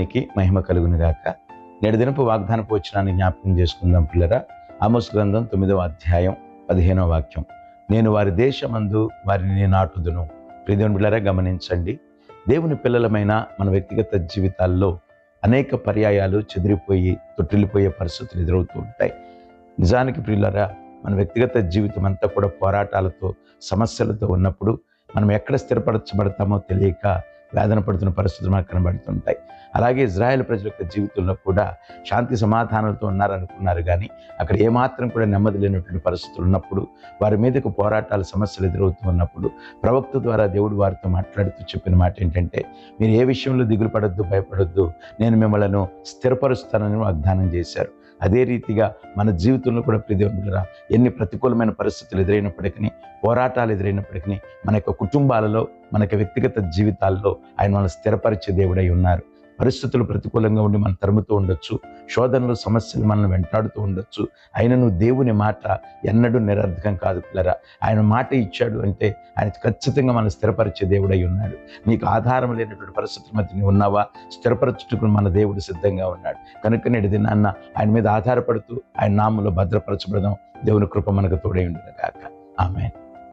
దేవునికి మహిమ కలుగును గాక. నేటి దినపు వాగ్దానపు వచనాన్ని జ్ఞాపకం చేసుకుందాం పిల్లరా. ఆమోస్ గ్రంథం 9వ అధ్యాయం 15వ వాక్యం. నేను వారి దేశమందు వారిని నాటుదును. ప్రియదేవుని బిడ్డలారా, గమనించండి. దేవుని పిల్లలమైన మన వ్యక్తిగత జీవితాల్లో అనేక పర్యాయాలు చెదిరిపోయి తొట్టిల్లిపోయే పరిస్థితులు ఎదురవుతూ ఉంటాయి. నిజానికి ప్రియులారా, మన వ్యక్తిగత జీవితం అంతా కూడా పోరాటాలతో సమస్యలతో ఉన్నప్పుడు మనం ఎక్కడ స్థిరపరచబడతామో తెలియక వేదన పడుతున్న పరిస్థితులు మనకు కనబడుతుంటాయి. అలాగే ఇజ్రాయేల్ ప్రజల యొక్క జీవితంలో కూడా శాంతి సమాధానాలతో ఉన్నారనుకున్నారు, కానీ అక్కడ ఏమాత్రం కూడా నెమ్మది లేనటువంటి పరిస్థితులు ఉన్నప్పుడు, వారి మీదకు పోరాటాలు సమస్యలు ఎదురవుతూ ఉన్నప్పుడు ప్రవక్త ద్వారా దేవుడు వారితో మాట్లాడుతూ చెప్పిన మాట ఏంటంటే, మీరు ఏ విషయంలో దిగులు పడొద్దు, భయపడొద్దు, నేను మిమ్మల్ని స్థిరపరుస్తానని వాగ్దానం చేశారు. అదే రీతిగా మన జీవితంలో కూడా ప్రియదేవులారా, ఎన్ని ప్రతికూలమైన పరిస్థితులు ఎదురైనప్పటికీ, పోరాటాలు ఎదురైనప్పటికీ, మన యొక్క కుటుంబాలలో, మన యొక్క వ్యక్తిగత జీవితాల్లో ఆయన మనల్ని స్థిరపరిచే దేవుడై ఉన్నారు. పరిస్థితులు ప్రతికూలంగా ఉండి మనం తరుముతూ ఉండొచ్చు, శోధనలు సమస్యలు మనల్ని వెంటాడుతూ ఉండొచ్చు. అయినను దేవుని మాట ఎన్నడూ నిరర్థకం కాదు పిల్లరా. ఆయన మాట ఇచ్చాడు అంటే ఆయన ఖచ్చితంగా మనల్ని స్థిరపరిచే దేవుడై ఉన్నాడు. నీకు ఆధారం లేనటువంటి పరిస్థితుల మధ్య నువ్వు ఉన్నావా, స్థిరపరచుటకు మన దేవుడు సిద్ధంగా ఉన్నాడు. కనుక నేటి దినాన్న ఆయన మీద ఆధారపడుతూ ఆయన నామములో భద్రపరచబడదాం. దేవుని కృప మనకు తోడై ఉండును గాక. ఆమేన్.